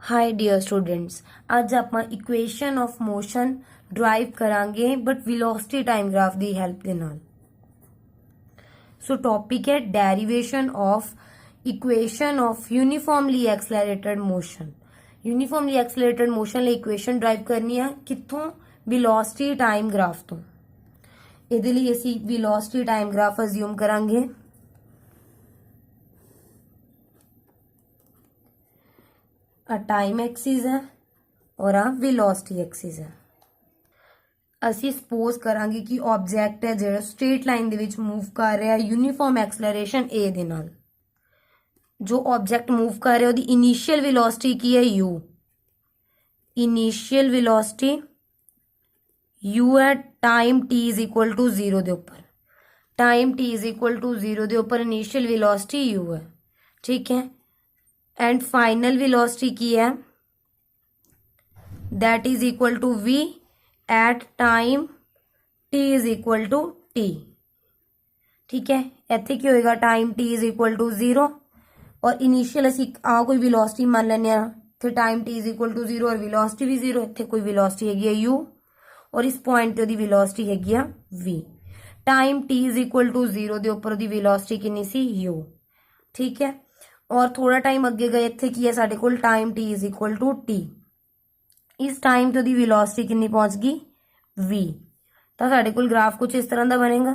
Hi dear students, आज ਆਪਾਂ equation of motion derive ਕਰਾਂਗੇ ਬਟ ਵੈਲੋਸਿਟੀ ਟਾਈਮ ਗ੍ਰਾਫ ਦੀ ਹੈਲਪ ਦੇ ਨਾਲ। ਸੋ ਟੌਪਿਕ ਹੈ derivation of equation of uniformly accelerated motion. Uniformly accelerated motion ਲਈ ਇਕੁਏਸ਼ਨ ਡਰਾਈਵ ਕਰਨੀ ਆ ਕਿੱਥੋਂ? ਵੈਲੋਸਿਟੀ ਟਾਈਮ ਗ੍ਰਾਫ ਤੋਂ। ਇਹਦੇ ਲਈ ਅਸੀਂ ਵੈਲੋਸਿਟੀ ਟਾਈਮ ਗ੍ਰਾਫ ਅਸਿਊਮ ਕਰਾਂਗੇ। टाइम एक्सिस है और वेलोसिटी एक्सिस है। ਅਸੀਂ ਸਪੋਜ਼ ਕਰਾਂਗੇ ਕਿ ਆਬਜੈਕਟ ਹੈ ਜਿਹੜਾ ਸਟ੍ਰੇਟ ਲਾਈਨ ਦੇ ਵਿੱਚ ਮੂਵ ਕਰ ਰਿਹਾ ਯੂਨੀਫਾਰਮ ਐਕਸਲਰੇਸ਼ਨ a ਦੇ ਨਾਲ। ਜੋ ਆਬਜੈਕਟ ਮੂਵ ਕਰ ਰਿਹਾ ਉਹਦੀ ਇਨੀਸ਼ੀਅਲ ਵੈਲੋਸਿਟੀ ਕੀ ਹੈ? u। ਇਨੀਸ਼ੀਅਲ ਵੈਲੋਸਿਟੀ u ਹੈ ਟਾਈਮ t = 0 ਦੇ ਉੱਪਰ। ਟਾਈਮ t = 0 ਦੇ ਉੱਪਰ ਇਨੀਸ਼ੀਅਲ ਵੈਲੋਸਿਟੀ u ਹੈ, ਠੀਕ ਹੈ। एंड फाइनल वेलोसिटी की है? That is equal to v at time t = t, ठीक है। इत्थे की होएगा टाइम t = 0 और इनिशियल असी कोई वेलोसिटी मान लेने फिर टाइम t = 0 और वेलोसिटी भी 0। इत्थे कोई वेलोसिटी हैगी है u और इस पॉइंट ते ओदी वेलोसिटी हैगी है v। टाइम t = 0 दे उपर ओदी वेलोसिटी कितनी सी? u, ठीक है। और थोड़ा टाइम अगे गए इत्थे की है साडे कोल टाइम t = t। इस टाइम तो दी वेलोसिटी कितनी पहुंच गई? v। तो साडे कोल ग्राफ कुछ इस तरह का बनेगा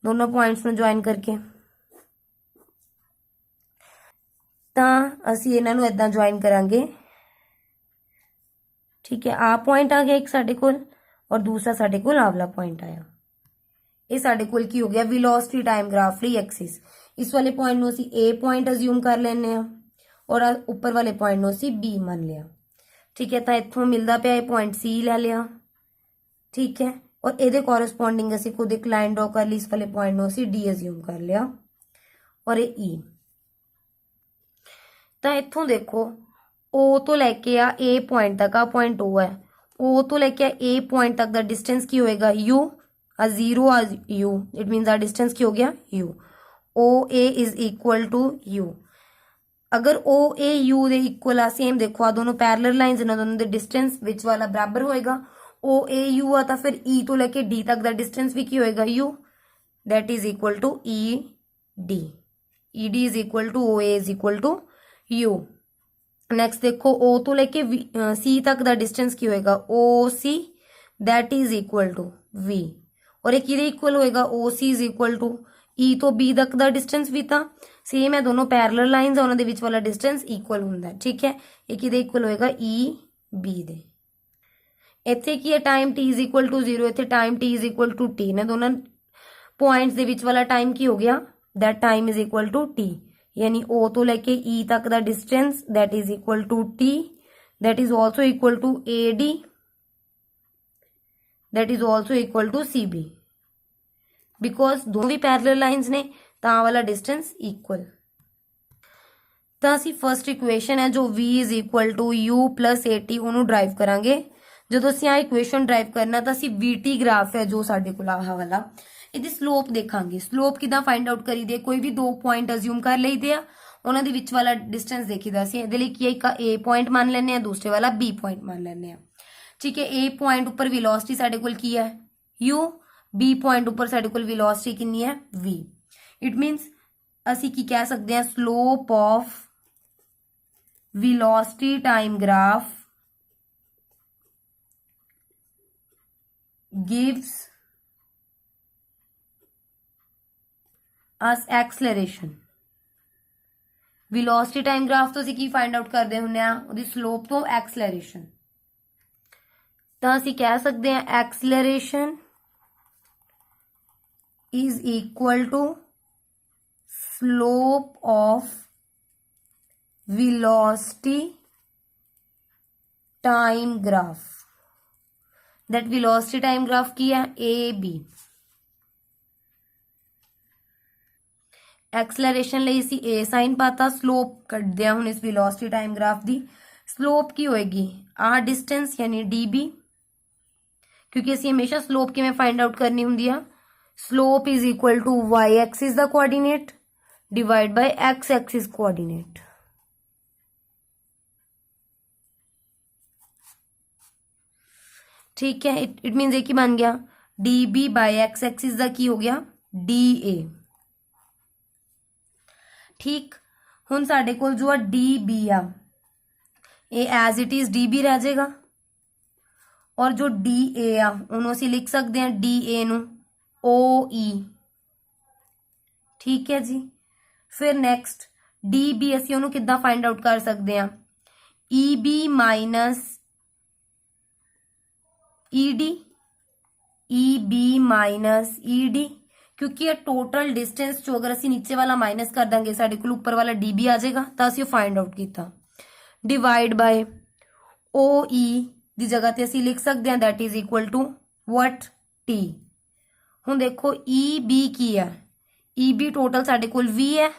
दोनों पॉइंट्स में ज्वाइन करके। तो असी इन्हां नूं इदां ज्वाइन करांगे, ठीक है। आ पॉइंट आ गया एक साडे कोल और दूसरा साडे कोल आ वाला पॉइंट आया। ये साडे कोल की हो गया? वेलोसिटी टाइम ग्राफ ਲਈ एक्सिस। इस वाले पॉइंट ਨੂੰ ਅਸੀਂ a पॉइंट अज्यूम कर ਲੈਨੇ ਆ और ऊपर वाले पॉइंट ਨੂੰ ਅਸੀਂ b ਮੰਨ ਲਿਆ, ठीक है। तो इत्थों मिलता पिया पॉइंट c ले लिया, ठीक है। और ਇਹਦੇ ਕੋਰਸਪੋਂਡਿੰग ਅਸੀਂ खुद एक लाइन ड्रॉ कर ली। इस वाले पॉइंट ਨੂੰ ਅਸੀਂ d अज्यूम कर लिया और ये e। तो इत्थों देखो o तो लैके आ a पॉइंट तक, आ पॉइंट o है। o तो लैके a पॉइंट तक का डिस्टेंस की होएगा? u। आ 0 आ u, इट मीन्स आ डिस्टेंस की हो गया u। OA is equal to U। अगर OA U दे इक्वल आ, सेम देखो आ दोनों पैरेलल लाइंस इन्हां दोनों दे डिस्टेंस विच वाला बराबर होएगा। OA U आ तो फिर E तो लेके D तक दा डिस्टेंस भी की होएगा U, that is equal to ED। ED is equal to OA is equal to U। Next देखो O तो लेके C तक दा डिस्टेंस की होएगा OC, that is equal to V। और एक किहदे इक्वल होएगा? OC is equal to E तो B तक का डिस्टेंस भी था सेम है, दोनों पैरेलल लाइंस उन्हां दे विच वाला डिस्टेंस इक्वल हुंदा है, ठीक है। ये किहदे इक्वल होएगा? E B दे। इत्थे की है टाइम t = 0, इत्थे टाइम t = t ने दोनों पॉइंट्स दे विच वाला टाइम की हो गया? That time is equal to t, यानी O तो लेके E तक का distance that is equal to t, that is also equal to AD, that is also equal to CB। Because दोनों भी पैरेलल लाइंस ने तो वाला डिस्टेंस इक्वल। तो असी फर्स्ट इक्वेशन है जो v = u + at उन्होंने ड्राइव करांगे। जो असी आ इक्वेशन ड्राइव करना तो असी vt ग्राफ है जो साडे कोल आह वाला इहदी स्लोप देखांगे। स्लोप किदां फाइंड आउट करी दे? कोई भी दो पॉइंट अज्यूम कर लईदे आ, उन्हां दे विच वाला डिस्टेंस देखीदा। असी इहदे लई की एक a पॉइंट मान लैने आ, दूसरे वाला b पॉइंट मान लैने आ, ठीक है। a पॉइंट उपर वेलोसिटी साडे कोल की है? u। बी पॉइंट उपर साडे कोल वेलोसिटी कितनी है? v। इट मीनस असी की कह सकते हैं? Slope of velocity time graph gives us acceleration. Velocity time graph तो असी की फाइंड आउट करते हुंदे आ? उहदी स्लोप तो एक्सलरेशन। तो असी कह सकते हैं acceleration is equal to slope of velocity time graph। that velocity time graph की है? AB। एक्सलरेशन ਲਈ ਅਸੀਂ a साइन पाता, स्लोप ਕੱਢਦੇ ਹਾਂ ਹੁਣ ਇਸ velocity time graph ਦੀ। स्लोप की होएगी? आ डिस्टेंस यानी dB, क्योंकि ਅਸੀਂ हमेशा स्लोप किवें फाइंड आउट करनी हुंदी आ? Slope is equal to y axis का coordinate divide by x axis coordinate. ठीक है, इट मीनस ये की बन गया D B by X axis का की हो गया डी ए। ठीक, हुण साडे कोल जो आ डी बी आ ये as it is D B रह जाएगा और जो डी ए आ उन्होंने असीं लिख सकते हैं डी ए नू ओ ई। ठीक है जी, फिर नैक्सट डी बी असीं उन्होंने किद्दां फाइंड आउट कर सकते हैं E B minus E D, E B minus E D, क्योंकि टोटल डिस्टेंस जो अगर असीं नीचे वाला माइनस कर देंगे साडे कोल उपर वाला डी बी आ जाएगा, तो असीं फाइंड आउट किया डिवाइड बाय ओ ई की जगह ते असीं लिख सकते हैं दैट इज इक्वल टू वट टी। हुण देखो ई बी की है, ई बी टोटल साडे कोल वी है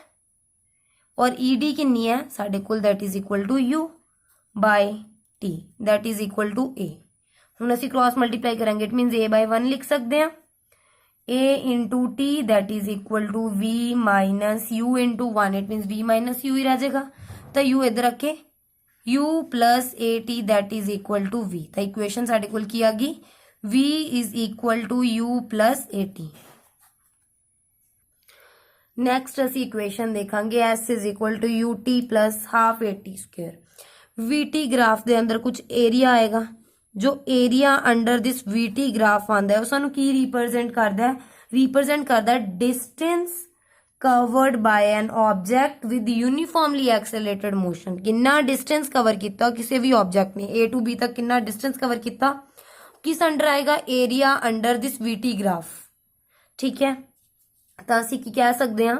और ई डी कितनी है साडे कोल that is equal to U by T that is equal to A. हुण असीं क्रॉस मल्टीप्लाई करेंगे इट मीनस ए बाय 1 लिख सकते हैं A into T that is equal to V minus U into 1 it means V minus U ही रह जाएगा, तो यू इधर रखे u plus A T that is equal to V. तो इक्वेशन साडे कोल की आ गई v is equal to u plus A T. Next असी इक्वेशन देखांगे s is equal to U T plus half A T square. V T graph के अंदर कुछ एरिया आएगा, जो area under this V T graph आंदा है वो सानू की रिप्रजेंट करदा है, रिप्रजेंट करदा है distance covered bye an object with uniformly accelerated motion. कितना डिस्टेंस कवर किया किसी भी ऑब्जेक्ट ने ए टू बी तक कितना डिस्टेंस कवर किया, किस अंडर आएगा area under this VT graph. ठीक है, तो असी की कह सकते हैं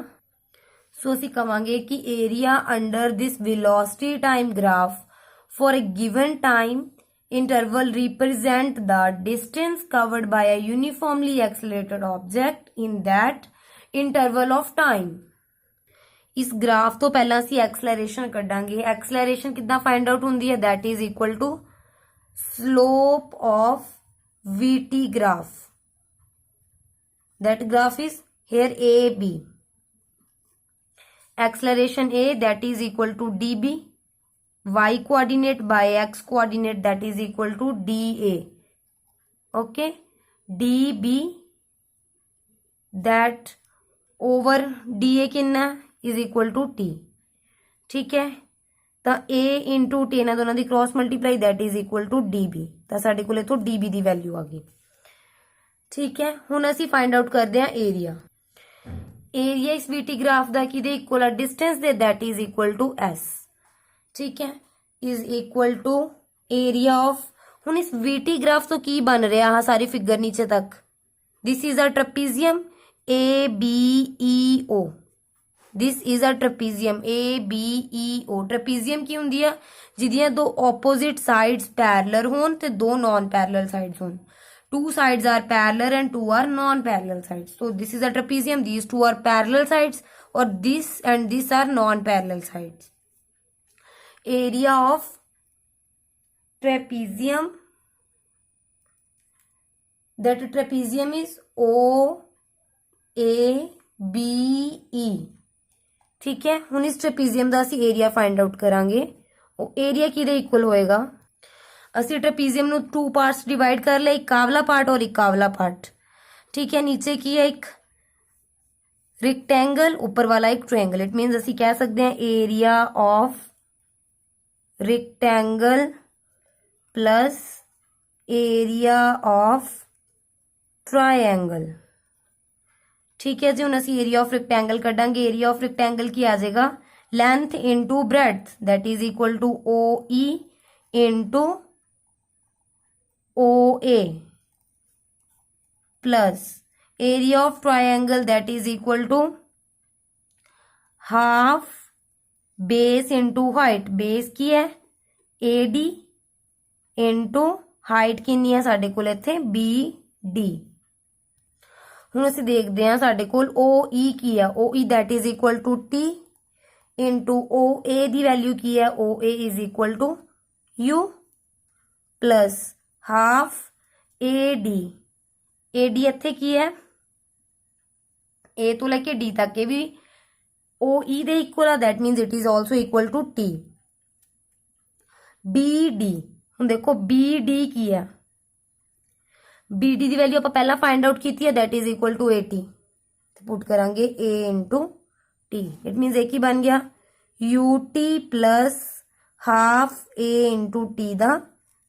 सो असी कहांगे कि area under this velocity time graph for a given time interval represent the distance covered by a uniformly accelerated object in that interval of time. इस ग्राफ तो पहला असी एक्सलरेशन कढ़ांगे, एक्सलरेशन कितना फाइंड आउट होंदी है that is equal to slope of VT graph, that graph is here A B, acceleration A that is equal to D B, Y coordinate by X coordinate that is equal to D A. Okay, D B that over D A कितना is equal to T. ठीक है, तो ए into T इन्हां दोनों की cross multiply that is equal to D B, तो साडे कोल इत्थों डी बी की वैल्यू आ गई। ठीक है, हुण असीं फाइंड आउट करते हैं एरिया। एरिया इस वीटी ग्राफ का कि इक्वल आ डिस्टेंस दे that is equal to S. ठीक है, is equal to area of, हुण इस वीटी ग्राफ तो की बन रहा है सारी फिगर नीचे तक, this is a trapezium A B E O, this is a trapezium A B E O. Trapezium की हुंदी है जिहदियां दो ऑपोजिट साइड्स पैरेलल होन ते दो नॉन पैरेलल साइड्स होन, two sides are parallel and two are non parallel sides. So this is a trapezium, these two are parallel sides और this and this are non parallel sides. Area of trapezium, that trapezium is O A B E. ठीक है, हुण इस trapezium का असीं area find out करांगे। वो area किहदे equal होएगा, असीं ट्रेपीजियम नूं टू पार्ट्स डिवाइड कर लिया, एक कावला पार्ट और एक कावला पार्ट। ठीक है, नीचे की है एक रिक्टेंगल, ऊपर वाला एक ट्रायंगल, इट मीनस असीं कह सकते हैं area of rectangle plus area of triangle. ठीक है जी, हुण असीं एरिया ऑफ रिक्टेंगल कढ़ांगे। एरिया ऑफ रिक्टेंगल की आ जाएगा length into breadth that is equal to O E into O A plus area of triangle that is equal to half base into height, base की है A D into height कितनी है साडे कोल इत्थे B D. हुण असीं देखदे हां साडे कोल ओ ई की है, O E that is equal to T into O A दी वैल्यू की है O A is equal to U plus half A D इत्थे की है ए तो लेके डी तक के भी ओ ई दे इक्वल है, that means it is also equal to T. B D, हुण देखो बी डी की है BD की वैल्यू आप पहला फाइंड आउट की है, that is equal to 80, put करांगे A into T, it means एक ही बन गया UT plus half A into T the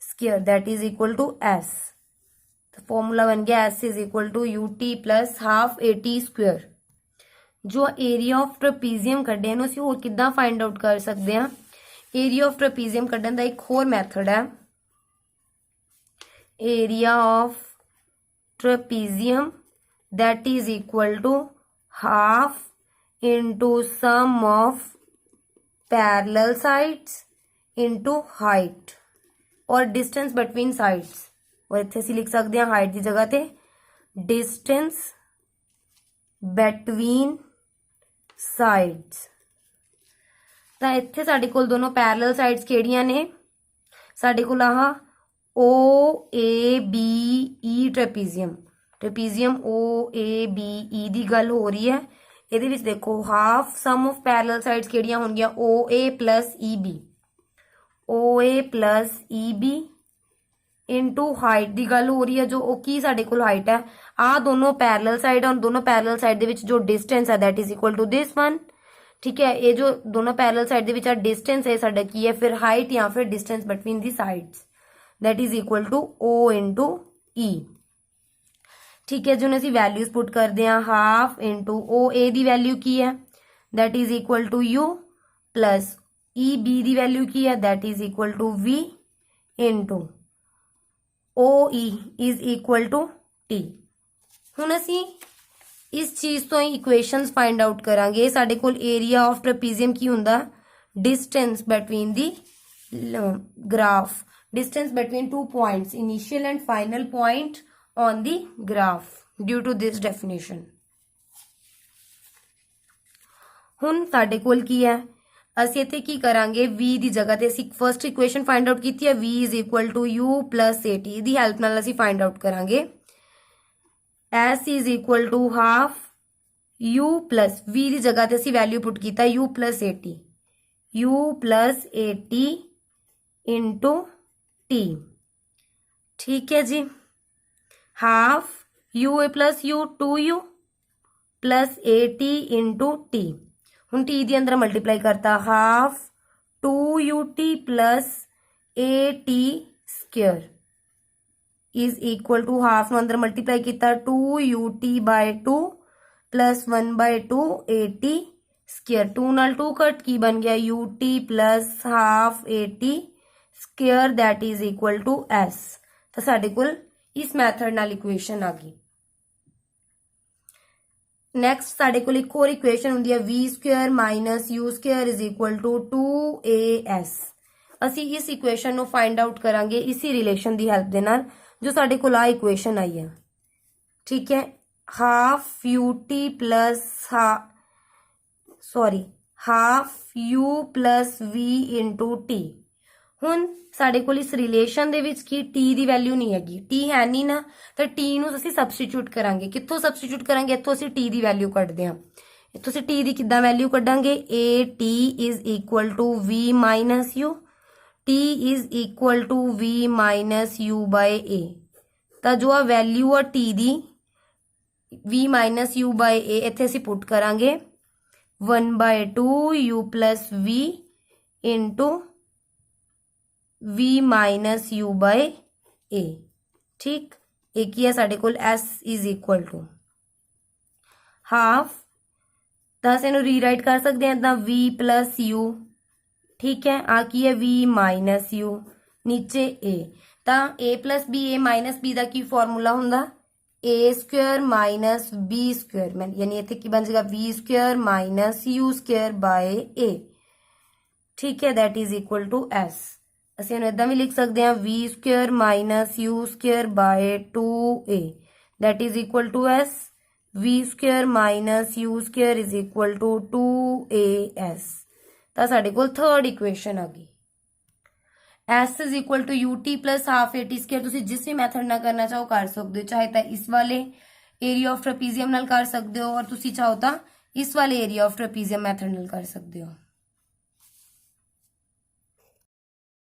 square, that is equal to S। तो फॉर्मूला बन गया S is equal to UT plus half AT square. जो area of trapezium कढ़े हैं ਅਸੀਂ ਹੋਰ ਕਿੱਦਾਂ फाइंड आउट कर सकते हैं। एरिया ऑफ ट्रेपीजियम ਕੱਢਣ ਦਾ एक होर मैथड है, area of trapezium that is equal to half into sum of parallel sides into height और डिस्टेंस बिटवीन साइड्स, और इत्थे ਅਸੀਂ लिख सकते हैं हाइट की जगह ते डिस्टेंस बिटवीन साइड्स। तो इत्थे साडे कोल दोनों पैरेलल साइड्स किहड़ियां ने, साडे कोल आह OABE ट्रेपीजियम, ट्रेपीजियम OABE दी गल हो रही है। ਇਹਦੇ ਵਿੱਚ देखो half sum of parallel sides ਕਿਹੜੀਆਂ ਹੋਣਗੀਆਂ OA plus EB, OA plus EB into height की गल हो रही है, जो की साडे कोल हाइट है। आ दोनों पैरेलल साइड और दोनों पैरेलल साइड दे विच जो डिस्टेंस है that is equal to this one, ठीक है। ये जो दोनों पैरेलल साइड दे विच डिस्टेंस है साडा की है, फिर हाइट या फिर distance between the sides that is equal to O into E, ठीक है। जो असीं वैल्यूज पुट करते हैं हाफ इंटू OA की वैल्यू की है that is equal to U plus EB की वैल्यू की है that is equal to V into OE is equal to T। हुण असीं इस चीज़ तो इक्वेशनस फाइंड आउट करांगे। साडे कोल एरिया ऑफ ट्रेपीजियम की हुंदा distance between the graph, distance between two points initial and final point on the graph due to this definition. हुण साडे कोल की है, ਅਸੀਂ ਇੱਥੇ ਕੀ ਕਰਾਂਗੇ v ਦੀ ਜਗ੍ਹਾ ਤੇ ਅਸੀਂ ਫਰਸਟ ਇਕੁਏਸ਼ਨ ਫਾਈਂਡ ਆਊਟ ਕੀਤੀ ਹੈ v is equal to u plus at ਦੀ ਹੈਲਪ ਨਾਲ ਅਸੀਂ ਫਾਈਂਡ ਆਊਟ ਕਰਾਂਗੇ s is equal to half u plus v ਦੀ ਜਗ੍ਹਾ ਤੇ ਅਸੀਂ ਵੈਲਿਊ ਪੁੱਟ ਕੀਤਾ u plus at into t, ठीक है जी। Half u plus u 2u plus at into T, हुण टी दी अंदर मल्टीप्लाई करता half 2ut plus at square is equal to half नूं अंदर मल्टीप्लाई किया 2ut bye 2 plus 1 by 2 at square, 2 नाल 2 कट की बन गया ut plus half at square that is equal to s। तो साडे कोल इस मैथड नाल इक्वेशन आ गई। नैक्सट साडे कोल एक होर इक्वेशन हुंदी है v square minus u square is equal to 2as। असी इस इक्वेशन नूं फाइंड आउट करांगे इसी रिलेशन की हेल्प दे नाल जो साडे कोल आ इक्वेशन आई है, ठीक है। Half ut plus half u plus v into T. हुण साडे कोल इस रिलेशन दे विच की टी दी वैल्यू नहीं हैगी, टी है नहीं ना, तो टी नूं असीं सबस्टिट्यूट करांगे। कित्थों सबस्टिट्यूट करांगे, इत्थों असीं टी दी वैल्यू कढदे हां। इत्थों असीं टी दी किद्दां वैल्यू कढांगे, at is equal to v minus u, t is equal to v minus u by a। तो जो आ वैल्यू आ टी दी v minus u by a इत्थे असीं पुट करांगे 1 by 2 u plus v into v minus u by a, ठीक। एक ही है साडे कोल s is equal to half, तो असीं इहनूं रीराइट कर सकते हैं इदां v प्लस u, ठीक है। आ की है v माइनस u, नीचे a, तो a plus b a minus b का की फॉर्मूला हुंदा a square minus b square, यानी इत्थे की बन जाएगा v square minus u square by a, ठीक है, that is equal to s। ਅਸੀਂ ਇਹਨੂੰ ਇਦਾਂ ਵੀ ਲਿਖ ਸਕਦੇ ਹਾਂ v square minus u square by 2a that is equal to s, v square minus u square is equal to 2as। ਤਾਂ ਸਾਡੇ ਕੋਲ ਥਰਡ ਇਕੁਏਸ਼ਨ ਆ ਗਈ। s is equal to ut plus half at square ਤੁਸੀਂ जिस भी method ਨਾਲ करना चाहो कर सकते हो, चाहे ਤਾਂ इस वाले एरिया ऑफ ट्रेपीजियम ਨਾਲ कर सकते हो और ਤੁਸੀਂ चाहो ਤਾਂ इस वाले एरिया ऑफ ट्रेपीजियम मैथड ਨਾਲ कर सकते हो।